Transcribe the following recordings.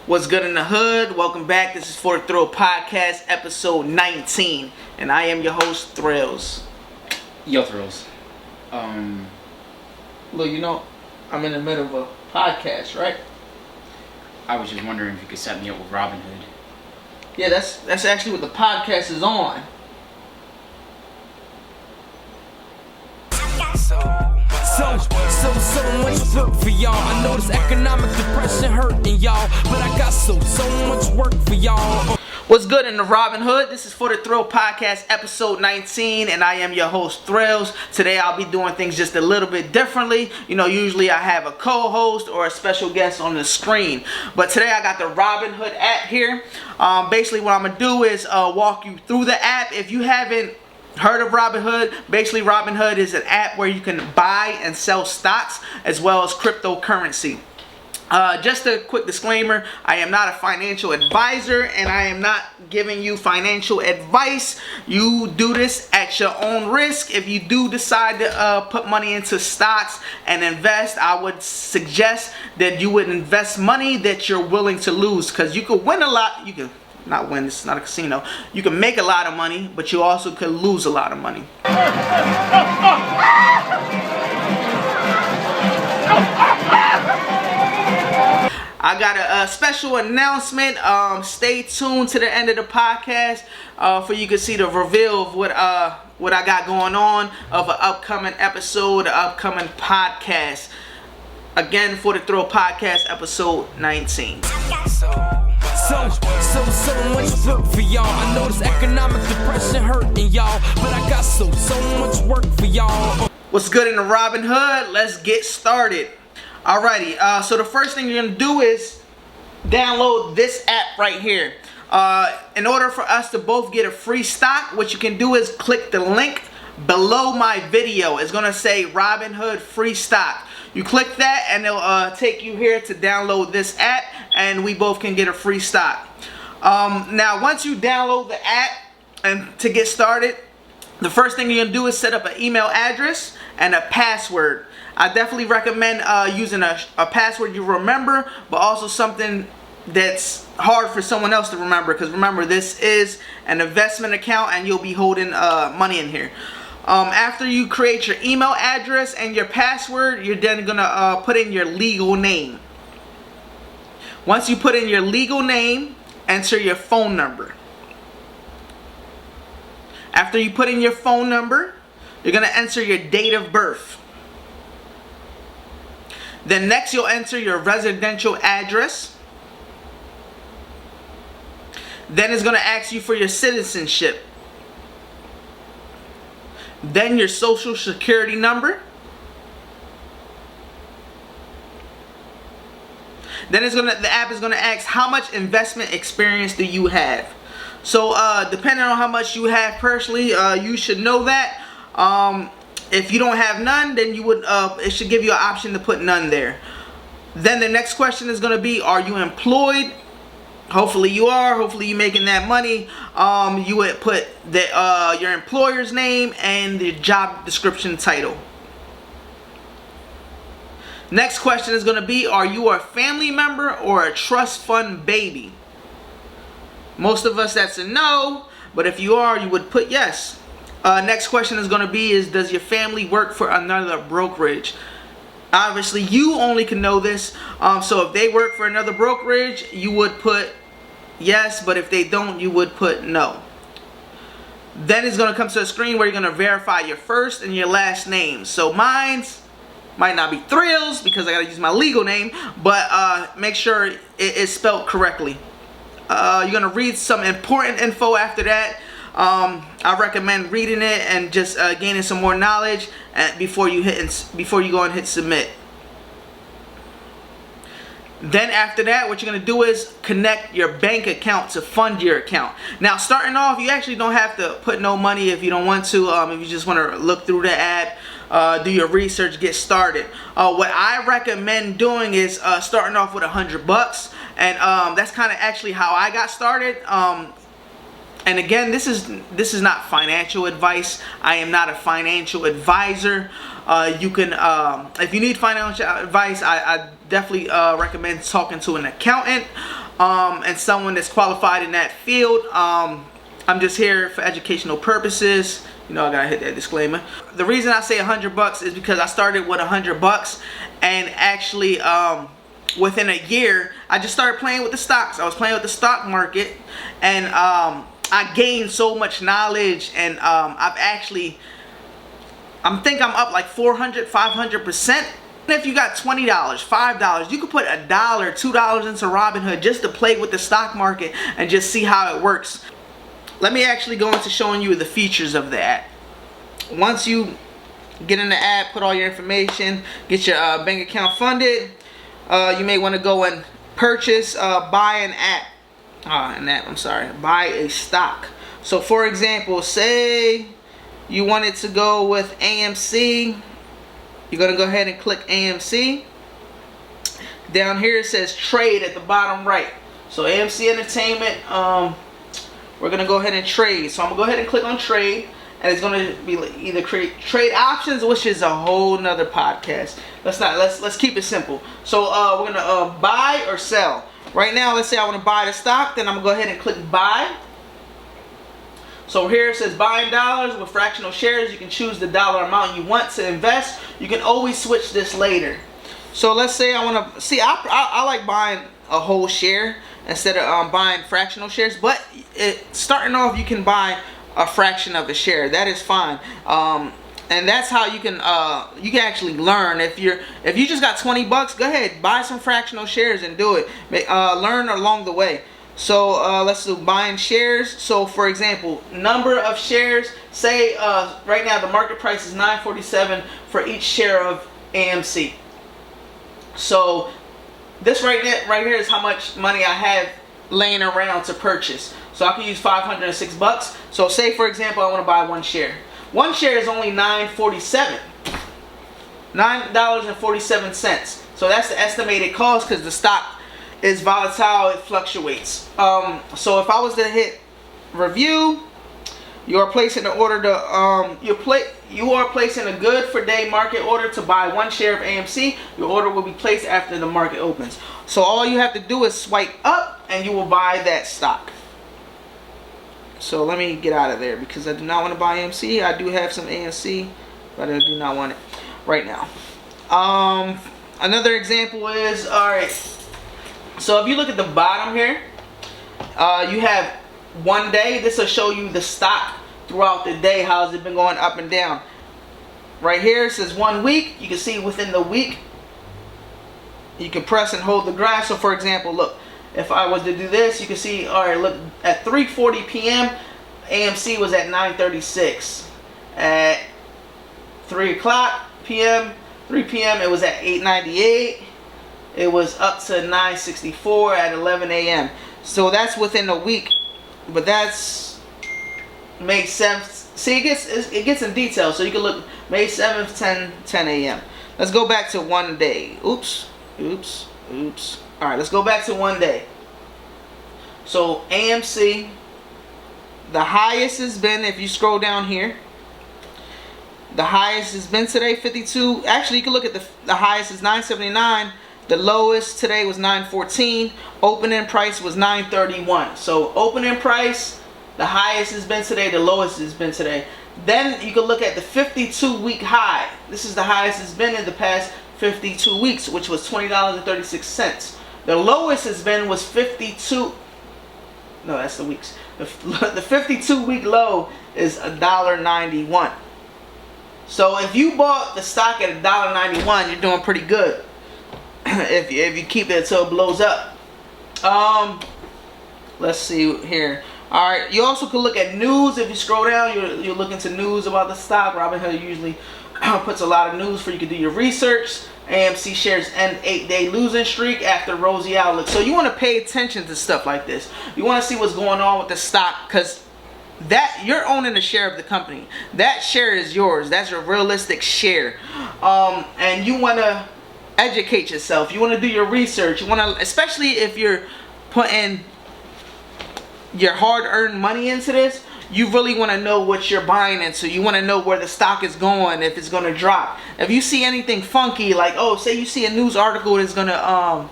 What's good in the hood? Welcome back. This is For the Thrill Podcast, episode 19. And I am your host, Thrills. Yo, Thrills. Look, I'm in the middle of a podcast, right? I was just wondering if you could set me up with Robinhood. Yeah, that's actually what the podcast is on. So much work for y'all. I know this economic depression hurting y'all, but I got so much work for y'all. What's good in the Robinhood? This is For the Thrill Podcast, episode 19, and I am your host, Thrills. Today I'll be doing things just a little bit differently. Usually I have a co-host or a special guest on the screen, but today I got the Robinhood app here. Basically what I'm going to do is walk you through the app. If you haven't heard of Robinhood, basically Robinhood is an app where you can buy and sell stocks as well as cryptocurrency. Just a quick disclaimer, I am not a financial advisor and I am not giving you financial advice. You do this at your own risk. If you do decide to put money into stocks and invest, I would suggest that you would invest money that you're willing to lose, because you could win a lot. You can not win, this is not a casino. You can make a lot of money, but you also could lose a lot of money. I got a special announcement. Stay tuned to the end of the podcast for you can see the reveal of what I got going on of an upcoming episode, an upcoming podcast. Again, For the Thrill Podcast, episode 19. So much work for y'all. I know this economic depression hurting y'all, but I got so much work for y'all. What's good in the Robinhood? Let's get started. Alrighty, so the first thing you're gonna do is download this app right here. In order for us to both get a free stock, what you can do is click the link below my video. It's gonna say Robinhood free stock. You click that and it'll take you here to download this app, and we both can get a free stock. Now once you download the app, and to get started, the first thing you're gonna do is set up an email address and a password. I definitely recommend using a password you remember, but also something that's hard for someone else to remember, because remember, this is an investment account and you'll be holding money in here. After you create your email address and your password, you're then gonna put in your legal name. Once you put in your legal name, enter your phone number. After you put in your phone number, you're gonna enter your date of birth. Then next you'll enter your residential address. Then it's gonna ask you for your citizenship. Then your social security number. Then the app is gonna ask how much investment experience do you have. So depending on how much you have personally, you should know that. If you don't have none, then you would it should give you an option to put none there. Then the next question is gonna be, are you employed? Hopefully you are. Hopefully you're making that money. You would put your employer's name and the job description title. Next question is going to be, are you a family member or a trust fund baby? Most of us, that's a no, but if you are, you would put yes. Next question is going to be, does your family work for another brokerage? Obviously you only can know this, so if they work for another brokerage, you would put yes, but if they don't, you would put no. Then it's going to come to a screen where you're going to verify your first and your last name. So mine's might not be Thrills because I got to use my legal name, but make sure it is spelled correctly. You're going to read some important info after that. I recommend reading it and just gaining some more knowledge before you go and hit submit. Then after that, what you're going to do is connect your bank account to fund your account. Now starting off, you actually don't have to put no money if you don't want to. If you just want to look through the app, do your research, get started. What I recommend doing is starting off with $100, and that's kind of actually how I got started. And again, this is not financial advice. I am not a financial advisor. You can, if you need financial advice, I definitely recommend talking to an accountant. and someone that's qualified in that field. I'm just here for educational purposes. You know, I gotta hit that disclaimer. The reason I say $100 is because I started with $100, and actually within a year I just started playing with the stocks. I was playing with the stock market, and I gained so much knowledge, and I think I'm up like 400, 500%. If you got $20, $5, you could put $1, $2 into Robinhood just to play with the stock market and just see how it works. Let me actually go into showing you the features of the app. Once you get in the app, put all your information, get your bank account funded, you may want to go and purchase, buy a stock. So for example, say you wanted to go with AMC. You're going to go ahead and click AMC. Down here it says trade at the bottom right. So AMC Entertainment, we're going to go ahead and trade. So I'm going to go ahead and click on trade, and it's going to be either create trade options, which is a whole nother podcast. Let's keep it simple. So we're going to buy or sell. Right now, let's say I want to buy the stock, then I'm going to go ahead and click buy. So here it says buying dollars with fractional shares. You can choose the dollar amount you want to invest. You can always switch this later. So let's say I want to see. I like buying a whole share instead of buying fractional shares. But starting off, you can buy a fraction of a share. That is fine. And that's how you can actually learn. If you just got $20, go ahead, buy some fractional shares and do it. Learn along the way. So let's do buying shares. So for example, number of shares. Say right now the market price is $9.47 for each share of AMC. So this right here is how much money I have laying around to purchase. So I can use $506. So say for example I want to buy one share. One share is only $9.47. $9.47. So that's the estimated cost because the stock is volatile, it fluctuates. So if I was to hit review, you are placing an order to you are placing a good for day market order to buy one share of AMC. Your order will be placed after the market opens. So all you have to do is swipe up and you will buy that stock. So let me get out of there because I do not want to buy AMC. I do have some AMC, but I do not want it right now. Another example is, alright, so if you look at the bottom here, you have one day. This will show you the stock throughout the day. How has it been going up and down? Right here it says 1 week. You can see within the week, you can press and hold the graph. So for example, look, if I was to do this, you can see, alright, look, at 3:40 p.m. AMC was at 936. At 3 p.m. it was at 898. It was up to 964 at 11 a.m. So that's within a week, but that's May 7th. See, it gets in detail, so you can look May 7th, 10 a.m. Let's go back to 1 day. Oops. All right, let's go back to 1 day. So AMC, the highest has been, if you scroll down here, the highest has been today 52. Actually, you can look at the highest is 979. The lowest today was 914. Opening price was 931. So opening price, the highest has been today, the lowest has been today. Then you can look at the 52-week high. This is the highest it's been in the past 52 weeks, which was $20.36. The lowest has been was 52. No, that's the weeks. The 52-week low is $1.91. So if you bought the stock at $1.91, you're doing pretty good. if you keep it until it blows up. Let's see here. Alright, you also can look at news. If you scroll down, you're looking to news about the stock. Robinhood usually puts a lot of news for you to do your research. AMC shares end 8-day losing streak after rosy outlook. So you want to pay attention to stuff like this. You want to see what's going on with the stock, because that you're owning a share of the company. That share is yours. That's your realistic share. And you want to educate yourself. You want to do your research. You want to, especially if you're putting your hard-earned money into this, you really want to know what you're buying into. You want to know where the stock is going, if it's going to drop. If you see anything funky, like, oh, say you see a news article that's going to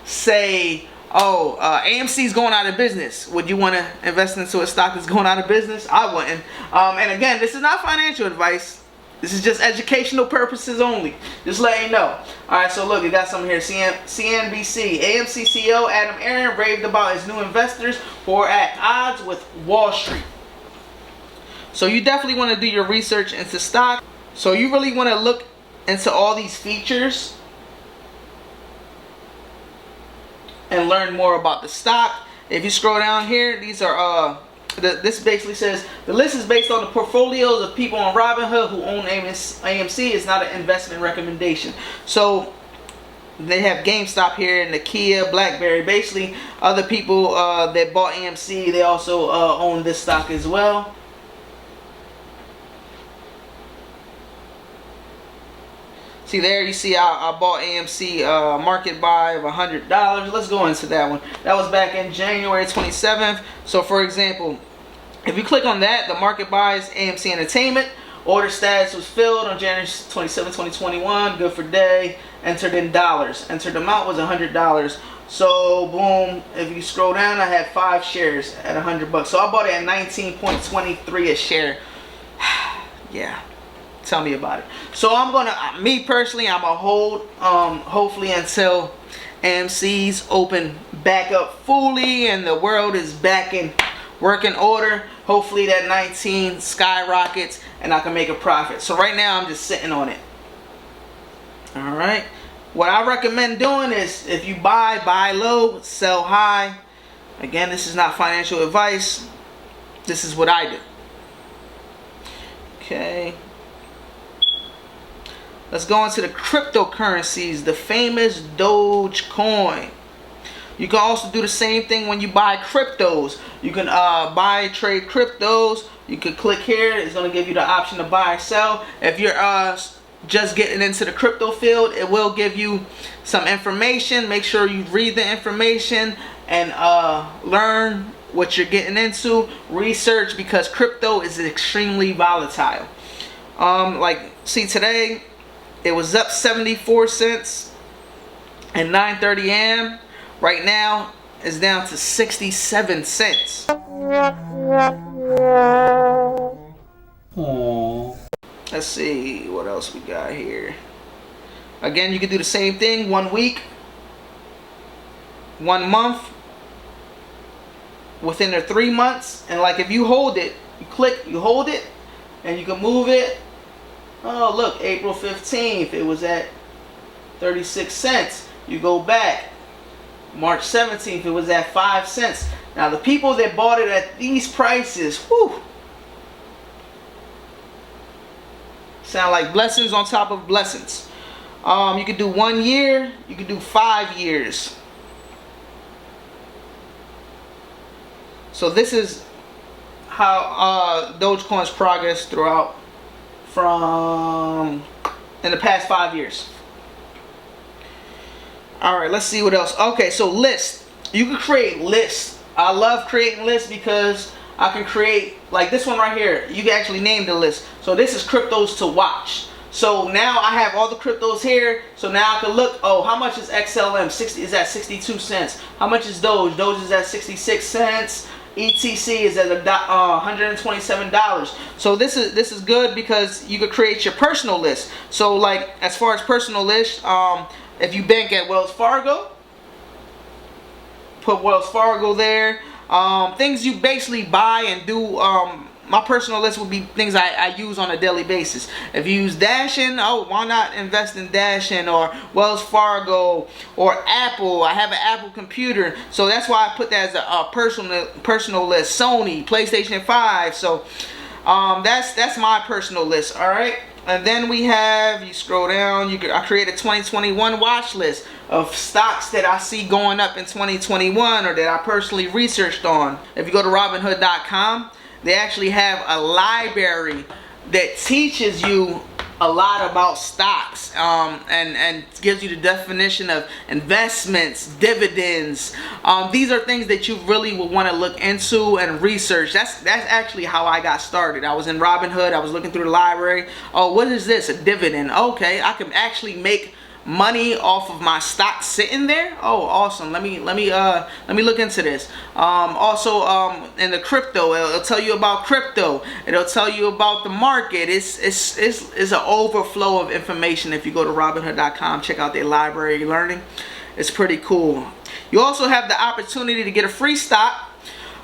say oh, AMC's going out of business. Would you want to invest into a stock that's going out of business? I wouldn't. And again, this is not financial advice. This is just educational purposes only. Just letting you know. Alright, so look, you got something here. CNBC. AMC CEO Adam Aron raved about his new investors who are at odds with Wall Street. So you definitely want to do your research into stock. So you really want to look into all these features and learn more about the stock. If you scroll down here, these are this basically says the list is based on the portfolios of people on Robinhood who own AMC. It's not an investment recommendation. So they have GameStop here, Nokia, BlackBerry. Basically, other people that bought AMC, they also own this stock as well. See there, you see I bought AMC market buy of $100. Let's go into that one. That was back in January 27th. So for example, if you click on that, the market buy is AMC Entertainment. Order status was filled on January 27, 2021. Good for day. Entered in dollars. Entered amount was $100. So boom, if you scroll down, I had 5 shares at $100. So I bought it at 19.23 a share. Yeah. Tell me about it. So I'm gonna, me personally, I'm gonna hold hopefully until AMC's open back up fully and the world is back in working order. Hopefully that 19 skyrockets and I can make a profit. So right now I'm just sitting on it. All right. What I recommend doing is if you buy low, sell high. Again, this is not financial advice. This is what I do. Okay. Let's go into the cryptocurrencies, the famous Dogecoin. You can also do the same thing when you buy cryptos. You can buy, trade cryptos. You can click here. It's going to give you the option to buy or sell. If you're just getting into the crypto field, it will give you some information. Make sure you read the information and learn what you're getting into. Research, because crypto is extremely volatile. Like, see today, it was up 74 cents at 9:30 a.m. Right now, it's down to 67 cents. Aww. Let's see what else we got here. Again, you can do the same thing. 1 week, 1 month, within the 3 months. And like if you hold it, you click, you hold it, and you can move it. Oh, look, April 15th, it was at 36 cents. You go back. March 17th, it was at 5 cents. Now, the people that bought it at these prices, whew, sound like blessings on top of blessings. You could do 1 year, you could do 5 years. So this is how Dogecoin's progress throughout from in the past 5 years. Alright, let's see what else. Okay, so lists. You can create lists. I love creating lists because I can create, like this one right here. You can actually name the list. So this is cryptos to watch. So now I have all the cryptos here. So now I can look, oh, how much is XLM? 60 is at 62 cents. How much is Doge? Doge is at 66 cents. ETC is at $127. So this is good because you could create your personal list. So like as far as personal list, if you bank at Wells Fargo, put Wells Fargo there. Things you basically buy and do. My personal list would be things I use on a daily basis. If you use Dashin, oh, why not invest in Dashin or Wells Fargo or Apple? I have an Apple computer, so that's why I put that as a personal list. Sony, PlayStation 5. So that's my personal list. All right. And then we have, you scroll down, I create a 2021 watch list of stocks that I see going up in 2021 or that I personally researched on. If you go to Robinhood.com, they actually have a library that teaches you a lot about stocks and gives you the definition of investments, dividends. These are things that you really will want to look into and research. That's actually how I got started. I was in Robinhood. I was looking through the library. Oh, what is this? A dividend. Okay, I can actually make money off of my stock sitting there. Oh, awesome. Let me look into this. Also, in the crypto, it'll tell you about crypto. It'll tell you about the market. It's an overflow of information. If you go to Robinhood.com, check out their library learning. It's pretty cool. You also have the opportunity to get a free stock.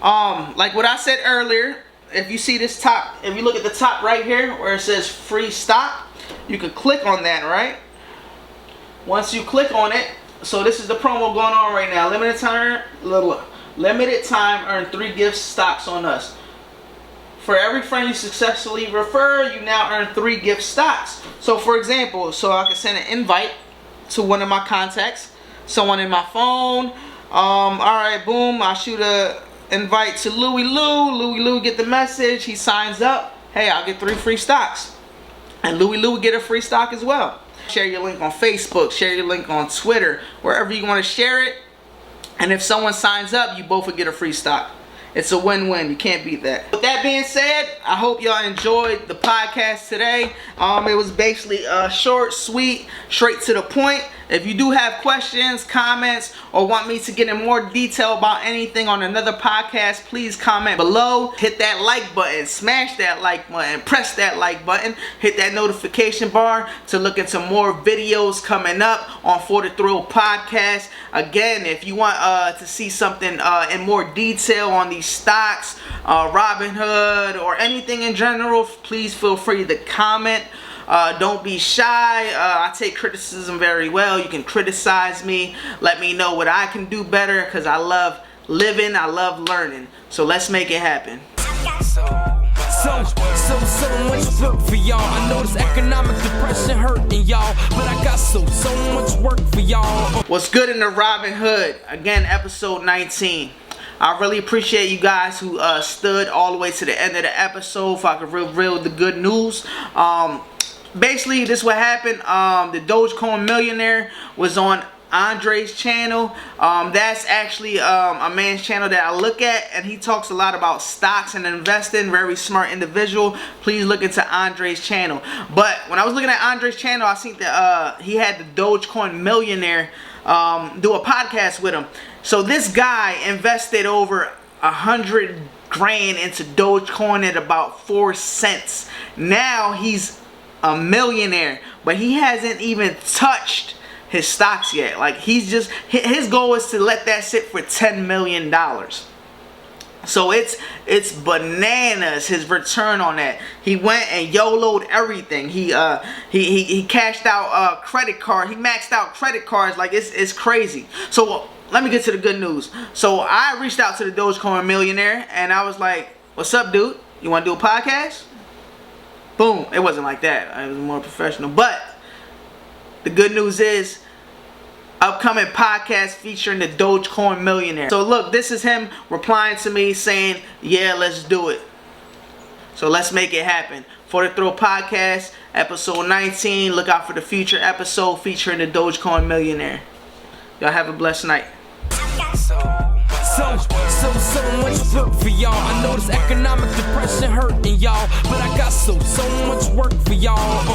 Like what I said earlier, if you see this top, if you look at the top right here where it says free stock, you can click on that, right? Once you click on it, so this is the promo going on right now. Limited time, earn 3 gift stocks on us. For every friend you successfully refer, you now earn 3 gift stocks. So for example, so I can send an invite to one of my contacts, someone in my phone. Alright, boom, I shoot a invite to Louie Lou. Louie Lou get the message, he signs up. Hey, I'll get 3 free stocks. And Louie Lou get a free stock as well. Share your link on Facebook, share your link on Twitter, wherever you want to share it. And if someone signs up, you both will get a free stock. It's a win-win. You can't beat that. With that being said, I hope y'all enjoyed the podcast today. It was basically short, sweet, straight to the point. If you do have questions, comments, or want me to get in more detail about anything on another podcast, please comment below. Hit that like button, smash that like button, press that like button, hit that notification bar to look into more videos coming up on For the Thrill Podcast. Again, if you want to see something in more detail on these stocks, Robinhood, or anything in general, please feel free to comment. Don't be shy. I take criticism very well. You can criticize me. Let me know what I can do better, because I love living. I love learning. So let's make it happen. So much work for y'all. I know this economic depression hurting y'all, but I got so much work for y'all. What's good in the Robinhood? Again, episode 19. I really appreciate you guys who stood all the way to the end of the episode if I could reveal the good news. Basically, this is what happened. The Dogecoin Millionaire was on Andre's channel. That's actually a man's channel that I look at, and he talks a lot about stocks and investing. Very smart individual. Please look into Andre's channel. But when I was looking at Andre's channel, I seen that he had the Dogecoin Millionaire do a podcast with him. So this guy invested over 100 grand into Dogecoin at about 4 cents. Now he's a millionaire, but he hasn't even touched his stocks yet. Like, he's just, his goal is to let that sit for $10 million. So it's bananas, his return on that. He went and YOLO'd everything. He cashed out credit card. He maxed out credit cards. Like, it's crazy. So let me get to the good news. So I reached out to the Dogecoin Millionaire, and I was like, what's up, dude? You want to do a podcast? Boom. It wasn't like that. It was more professional. But the good news is, upcoming podcast featuring the Dogecoin Millionaire. So look, this is him replying to me saying, yeah, let's do it. So let's make it happen. For the Thrill Podcast, episode 19. Look out for the future episode featuring the Dogecoin Millionaire. Y'all have a blessed night. So much work for y'all. I know this economic depression hurting y'all, but I got so much work for y'all.